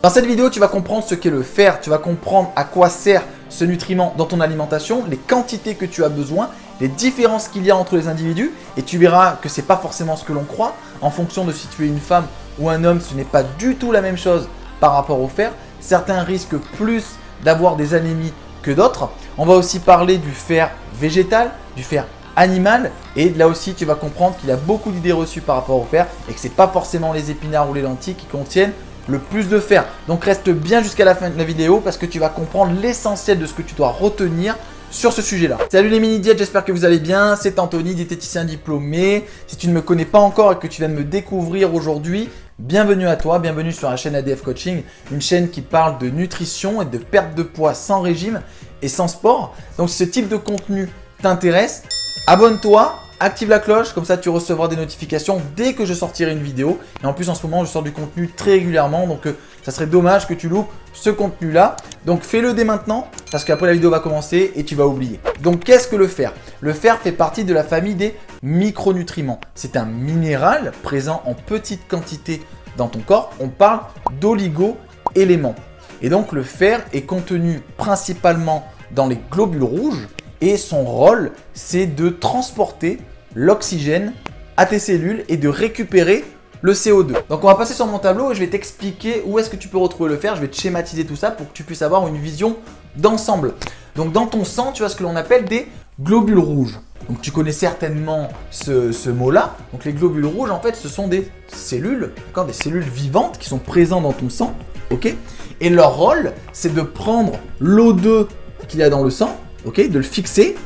Dans cette vidéo, tu vas comprendre ce qu'est le fer, tu vas comprendre à quoi sert ce nutriment dans ton alimentation, les quantités que tu as besoin, les différences qu'il y a entre les individus et tu verras que ce n'est pas forcément ce que l'on croit. En fonction de si tu es une femme ou un homme, ce n'est pas du tout la même chose par rapport au fer. Certains risquent plus d'avoir des anémies que d'autres. On va aussi parler du fer végétal, du fer animal et là aussi tu vas comprendre qu'il y a beaucoup d'idées reçues par rapport au fer et que ce n'est pas forcément les épinards ou les lentilles qui contiennent le plus de fer. Donc reste bien jusqu'à la fin de la vidéo parce que tu vas comprendre l'essentiel de ce que tu dois retenir sur ce sujet-là. Salut les mini-diètes, j'espère que vous allez bien. C'est Anthony, diététicien diplômé. Si tu ne me connais pas encore et que tu viens de me découvrir aujourd'hui, bienvenue à toi, bienvenue sur la chaîne ADF Coaching, une chaîne qui parle de nutrition et de perte de poids sans régime et sans sport. Donc si ce type de contenu t'intéresse, abonne-toi. Active la cloche, comme ça tu recevras des notifications dès que je sortirai une vidéo. Et en plus en ce moment je sors du contenu très régulièrement, donc ça serait dommage que tu loupes ce contenu là. Donc fais-le dès maintenant, parce qu'après la vidéo va commencer et tu vas oublier. Donc qu'est-ce que le fer? Le fer fait partie de la famille des micronutriments. C'est un minéral présent en petite quantité dans ton corps. On parle d'oligo-éléments. Et donc le fer est contenu principalement dans les globules rouges. Et son rôle, c'est de transporter l'oxygène à tes cellules et de récupérer le CO2. Donc on va passer sur mon tableau et je vais t'expliquer où est-ce que tu peux retrouver le fer. Je vais te schématiser tout ça pour que tu puisses avoir une vision d'ensemble. Donc dans ton sang, tu as ce que l'on appelle des globules rouges. Donc tu connais certainement ce mot-là. Donc les globules rouges, en fait, ce sont des cellules, des cellules vivantes qui sont présentes dans ton sang. Okay, et leur rôle, c'est de prendre l'O2 qu'il y a dans le sang, de le fixer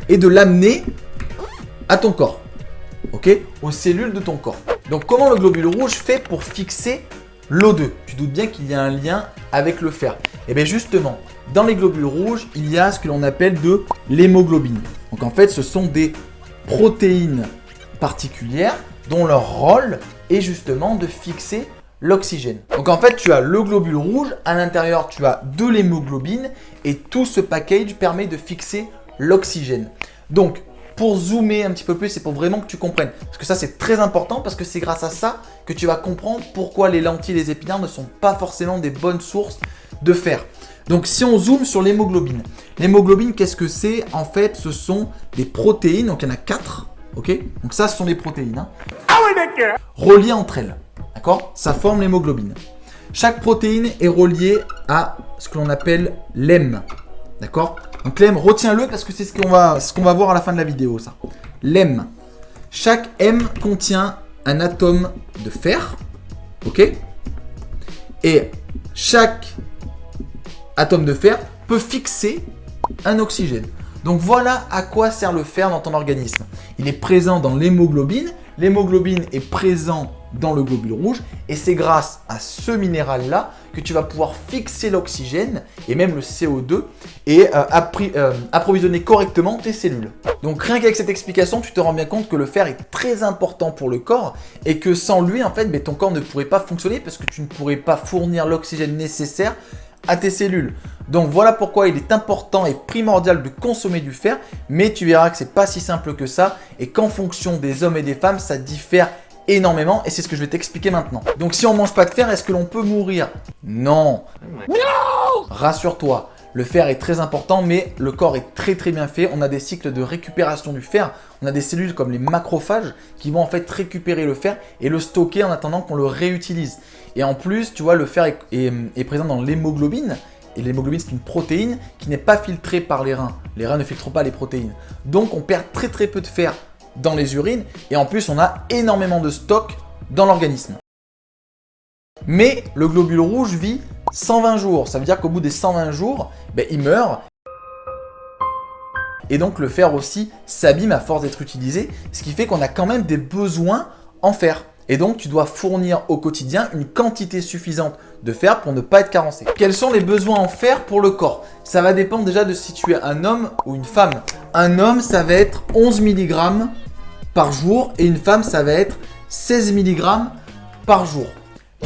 et de l'amener à ton corps, aux cellules de ton corps. Donc comment le globule rouge fait pour fixer l'O2? Tu doutes bien qu'il y a un lien avec le fer. Et bien justement, dans les globules rouges, il y a ce que l'on appelle de l'hémoglobine. Donc en fait, ce sont des protéines particulières dont leur rôle est justement de fixer l'oxygène. Donc en fait, tu as le globule rouge, à l'intérieur, tu as de l'hémoglobine et tout ce package permet de fixer l'oxygène. Donc, pour zoomer un petit peu plus, c'est pour vraiment que tu comprennes. Parce que ça, c'est très important parce que c'est grâce à ça que tu vas comprendre pourquoi les lentilles et les épinards ne sont pas forcément des bonnes sources de fer. Donc, si on zoome sur l'hémoglobine. L'hémoglobine, qu'est-ce que c'est? En fait, ce sont des protéines. Donc, il y en a 4. Donc, ça, ce sont des protéines. Reliées entre elles. D'accord? Ça forme l'hémoglobine. Chaque protéine est reliée à ce que l'on appelle l'hème. D'accord? Donc l'hème, retiens-le parce que c'est ce qu'on va voir à la fin de la vidéo, ça. L'hème. Chaque hème contient un atome de fer. Et chaque atome de fer peut fixer un oxygène. Donc voilà à quoi sert le fer dans ton organisme. Il est présent dans l'hémoglobine. L'hémoglobine est présent dans le globule rouge et c'est grâce à ce minéral-là que tu vas pouvoir fixer l'oxygène et même le CO2 et approvisionner correctement tes cellules. Donc rien qu'avec cette explication, tu te rends bien compte que le fer est très important pour le corps et que sans lui, en fait, ton corps ne pourrait pas fonctionner parce que tu ne pourrais pas fournir l'oxygène nécessaire à tes cellules. Donc voilà pourquoi il est important et primordial de consommer du fer, mais tu verras que c'est pas si simple que ça et qu'en fonction des hommes et des femmes, ça diffère énormément et c'est ce que je vais t'expliquer maintenant. Donc si on mange pas de fer, est-ce que l'on peut mourir? Non. Non. Rassure-toi, le fer est très important mais le corps est très bien fait. On a des cycles de récupération du fer. On a des cellules comme les macrophages qui vont en fait récupérer le fer et le stocker en attendant qu'on le réutilise. Et en plus, tu vois, le fer est présent dans l'hémoglobine. Et l'hémoglobine, c'est une protéine qui n'est pas filtrée par les reins. Les reins ne filtrent pas les protéines. Donc, on perd très peu de fer dans les urines. Et en plus, on a énormément de stock dans l'organisme. Mais le globule rouge vit 120 jours. Ça veut dire qu'au bout des 120 jours, il meurt. Et donc, le fer aussi s'abîme à force d'être utilisé. Ce qui fait qu'on a quand même des besoins en fer. Et donc, tu dois fournir au quotidien une quantité suffisante de fer pour ne pas être carencé. Quels sont les besoins en fer pour le corps? Ça va dépendre déjà de si tu es un homme ou une femme. Un homme, ça va être 11 mg par jour et une femme, ça va être 16 mg par jour.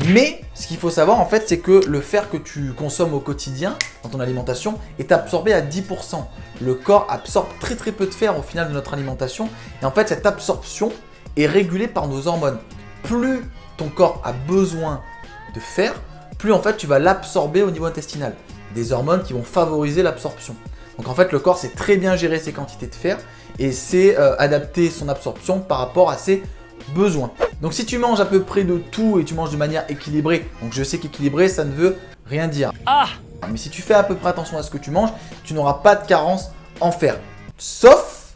Mais ce qu'il faut savoir, en fait, c'est que le fer que tu consommes au quotidien dans ton alimentation est absorbé à 10%. Le corps absorbe très peu de fer au final de notre alimentation. Et en fait, cette absorption est régulée par nos hormones. Plus ton corps a besoin de fer, plus en fait tu vas l'absorber au niveau intestinal. Des hormones qui vont favoriser l'absorption. Donc en fait le corps sait très bien gérer ses quantités de fer et sait adapter son absorption par rapport à ses besoins. Donc si tu manges à peu près de tout et tu manges de manière équilibrée, donc je sais qu'équilibré ça ne veut rien dire. Mais si tu fais à peu près attention à ce que tu manges, tu n'auras pas de carence en fer. Sauf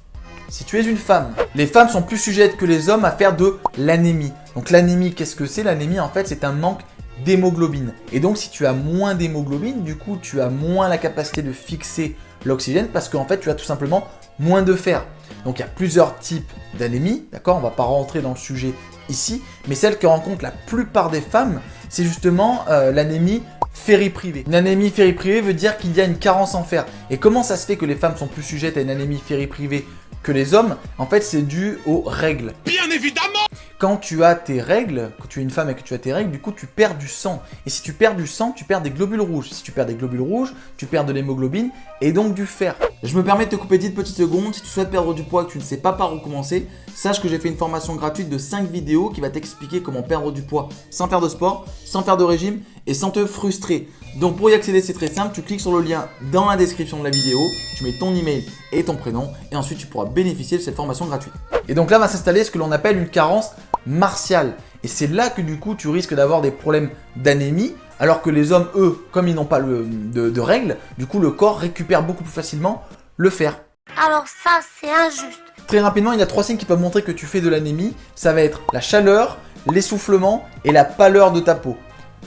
si tu es une femme. Les femmes sont plus sujettes que les hommes à faire de l'anémie. Donc l'anémie, qu'est-ce que c'est? L'anémie en fait c'est un manque d'hémoglobine. Et donc si tu as moins d'hémoglobine, du coup tu as moins la capacité de fixer l'oxygène parce qu'en fait tu as tout simplement moins de fer. Donc il y a plusieurs types d'anémie, d'accord? On ne va pas rentrer dans le sujet ici, mais celle que rencontrent la plupart des femmes, c'est justement l'anémie ferriprivée. Une anémie ferriprivée veut dire qu'il y a une carence en fer. Et comment ça se fait que les femmes sont plus sujettes à une anémie ferriprivée que les hommes? En fait, c'est dû aux règles. Bien évidemment! Quand tu as tes règles, quand tu es une femme et que tu as tes règles, du coup, tu perds du sang. Et si tu perds du sang, tu perds des globules rouges. Si tu perds des globules rouges, tu perds de l'hémoglobine et donc du fer. Je me permets de te couper 10 petites secondes. Si tu souhaites perdre du poids et que tu ne sais pas par où commencer, sache que j'ai fait une formation gratuite de 5 vidéos qui va t'expliquer comment perdre du poids sans faire de sport, sans faire de régime et sans te frustrer. Donc pour y accéder, c'est très simple, tu cliques sur le lien dans la description de la vidéo, tu mets ton email et ton prénom et ensuite tu pourras bénéficier de cette formation gratuite. Et donc là va s'installer ce que l'on appelle une carence martiale. Et c'est là que du coup tu risques d'avoir des problèmes d'anémie, alors que les hommes, eux, comme ils n'ont pas de règles, du coup le corps récupère beaucoup plus facilement le fer. Alors ça, c'est injuste. Très rapidement, il y a 3 signes qui peuvent montrer que tu fais de l'anémie. Ça va être la chaleur, l'essoufflement et la pâleur de ta peau.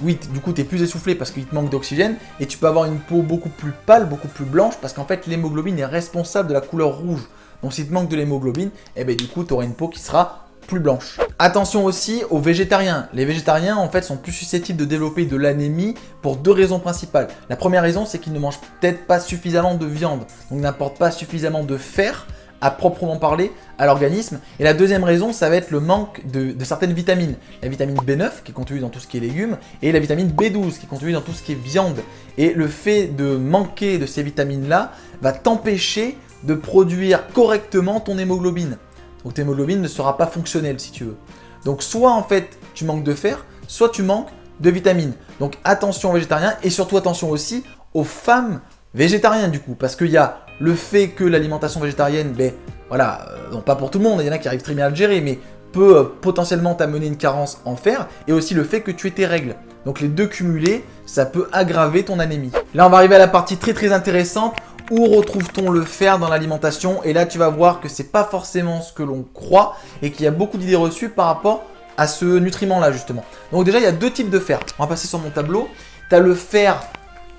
Oui, du coup, tu es plus essoufflé parce qu'il te manque d'oxygène et tu peux avoir une peau beaucoup plus pâle, beaucoup plus blanche parce qu'en fait, l'hémoglobine est responsable de la couleur rouge. Donc, s'il te manque de l'hémoglobine, eh ben, du coup, tu auras une peau qui sera plus blanche. Attention aussi aux végétariens. Les végétariens, en fait, sont plus susceptibles de développer de l'anémie pour 2 raisons principales. La première raison, c'est qu'ils ne mangent peut-être pas suffisamment de viande, donc n'apportent pas suffisamment de fer à proprement parler à l'organisme. Et la deuxième raison, ça va être le manque de certaines vitamines. La vitamine B9 qui est contenue dans tout ce qui est légumes et la vitamine B12 qui est contenue dans tout ce qui est viande. Et le fait de manquer de ces vitamines-là va t'empêcher de produire correctement ton hémoglobine. Donc ton hémoglobine ne sera pas fonctionnelle si tu veux. Donc soit en fait tu manques de fer, soit tu manques de vitamines. Donc attention aux végétariens et surtout attention aussi aux femmes végétariennes du coup. Parce qu'il y a le fait que l'alimentation végétarienne, ben voilà, non pas pour tout le monde, il y en a qui arrivent très bien à le gérer, mais peut potentiellement t'amener une carence en fer, et aussi le fait que tu aies tes règles. Donc les deux cumulés, ça peut aggraver ton anémie. Là on va arriver à la partie très intéressante, où retrouve-t-on le fer dans l'alimentation? Et là tu vas voir que c'est pas forcément ce que l'on croit, et qu'il y a beaucoup d'idées reçues par rapport à ce nutriment là justement. Donc déjà il y a 2 types de fer. On va passer sur mon tableau. Tu as le fer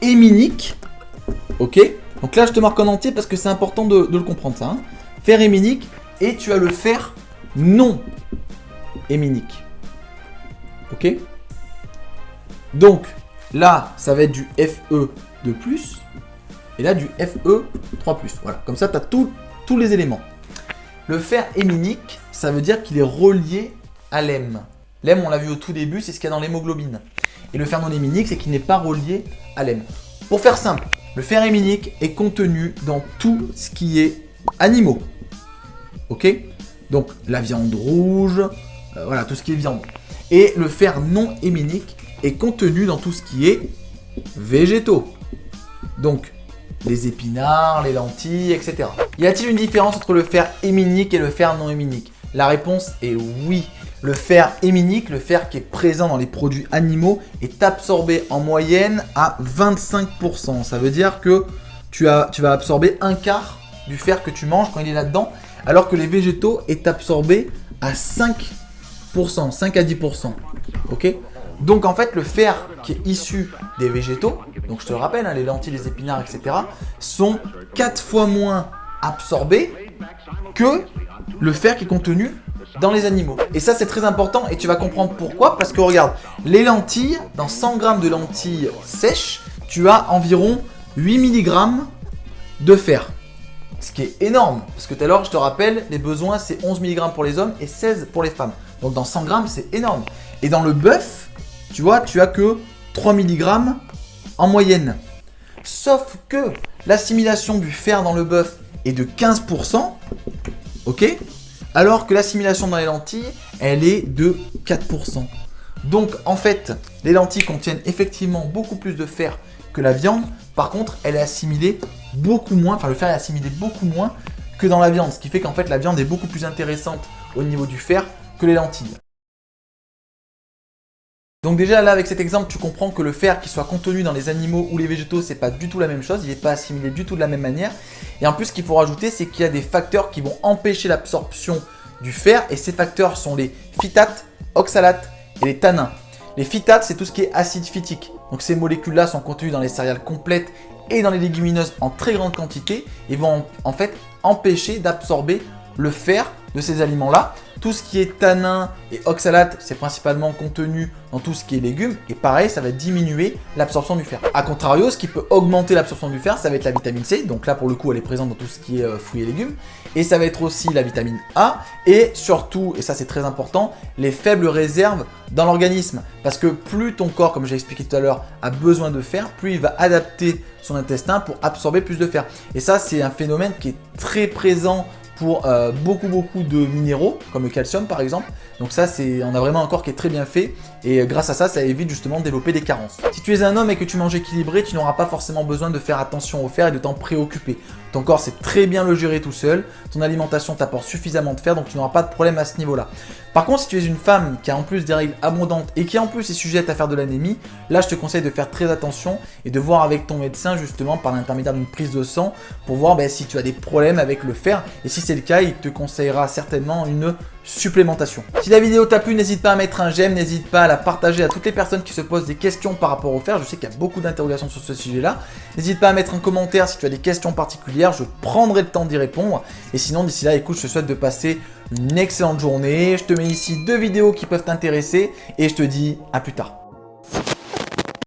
héminique, ok? Donc là, je te marque en entier parce que c'est important de le comprendre ça. Hein. Fer héminique et tu as le fer non héminique. Ok? Donc là, ça va être du Fe2+, et là du Fe3+. Voilà, comme ça, tu as tous les éléments. Le fer héminique, ça veut dire qu'il est relié à l'hème. L'hème, on l'a vu au tout début, c'est ce qu'il y a dans l'hémoglobine. Et le fer non héminique, c'est qu'il n'est pas relié à l'hème. Pour faire simple, le fer héminique est contenu dans tout ce qui est animaux. Ok? Donc la viande rouge, voilà, tout ce qui est viande. Et le fer non héminique est contenu dans tout ce qui est végétaux. Donc les épinards, les lentilles, etc. Y a-t-il une différence entre le fer héminique et le fer non héminique? La réponse est oui. Le fer héminique, le fer qui est présent dans les produits animaux, est absorbé en moyenne à 25%. Ça veut dire que tu vas absorber un quart du fer que tu manges quand il est là-dedans, alors que les végétaux est absorbé à 5%, 5 à 10%. Ok? Donc en fait, le fer qui est issu des végétaux, donc je te le rappelle, hein, les lentilles, les épinards, etc., sont 4 fois moins absorbés que le fer qui est contenu dans les animaux. Et ça, c'est très important et tu vas comprendre pourquoi. Parce que regarde, les lentilles, dans 100 g de lentilles sèches, tu as environ 8 mg de fer. Ce qui est énorme. Parce que tout à l'heure, je te rappelle, les besoins, c'est 11 mg pour les hommes et 16 pour les femmes. Donc dans 100 g, c'est énorme. Et dans le bœuf, tu vois, tu as que 3 mg en moyenne. Sauf que l'assimilation du fer dans le bœuf est de 15%. Ok ? Alors que l'assimilation dans les lentilles, elle est de 4%. Donc en fait, les lentilles contiennent effectivement beaucoup plus de fer que la viande. Par contre, elle est assimilée beaucoup moins, enfin le fer est assimilé beaucoup moins que dans la viande. Ce qui fait qu'en fait, la viande est beaucoup plus intéressante au niveau du fer que les lentilles. Donc déjà là avec cet exemple tu comprends que le fer qui soit contenu dans les animaux ou les végétaux c'est pas du tout la même chose, il n'est pas assimilé du tout de la même manière. Et en plus ce qu'il faut rajouter c'est qu'il y a des facteurs qui vont empêcher l'absorption du fer et ces facteurs sont les phytates, oxalates et les tannins. Les phytates c'est tout ce qui est acide phytique, donc ces molécules là sont contenues dans les céréales complètes et dans les légumineuses en très grande quantité et vont en fait empêcher d'absorber le fer de ces aliments là. Tout ce qui est tanin et oxalate, c'est principalement contenu dans tout ce qui est légumes. Et pareil, ça va diminuer l'absorption du fer. A contrario, ce qui peut augmenter l'absorption du fer, ça va être la vitamine C. Donc là, pour le coup, elle est présente dans tout ce qui est fruits et légumes. Et ça va être aussi la vitamine A. Et surtout, et ça c'est très important, les faibles réserves dans l'organisme. Parce que plus ton corps, comme j'ai expliqué tout à l'heure, a besoin de fer, plus il va adapter son intestin pour absorber plus de fer. Et ça, c'est un phénomène qui est très présent pour beaucoup de minéraux comme le calcium par exemple. Donc ça on a vraiment un corps qui est très bien fait et grâce à ça, ça évite justement de développer des carences. Si tu es un homme et que tu manges équilibré, tu n'auras pas forcément besoin de faire attention au fer et de t'en préoccuper. Ton corps sait très bien le gérer tout seul, ton alimentation t'apporte suffisamment de fer donc tu n'auras pas de problème à ce niveau-là. Par contre, si tu es une femme qui a en plus des règles abondantes et qui en plus est sujette à faire de l'anémie, là je te conseille de faire très attention et de voir avec ton médecin justement par l'intermédiaire d'une prise de sang pour voir si tu as des problèmes avec le fer et si c'est le cas, il te conseillera certainement une supplémentation. Si la vidéo t'a plu, n'hésite pas à mettre un j'aime, n'hésite pas à la partager à toutes les personnes qui se posent des questions par rapport au fer. Je sais qu'il y a beaucoup d'interrogations sur ce sujet-là. N'hésite pas à mettre un commentaire si tu as des questions particulières, je prendrai le temps d'y répondre. Et sinon, d'ici là, écoute, je te souhaite de passer une excellente journée. Je te mets ici 2 vidéos qui peuvent t'intéresser et je te dis à plus tard.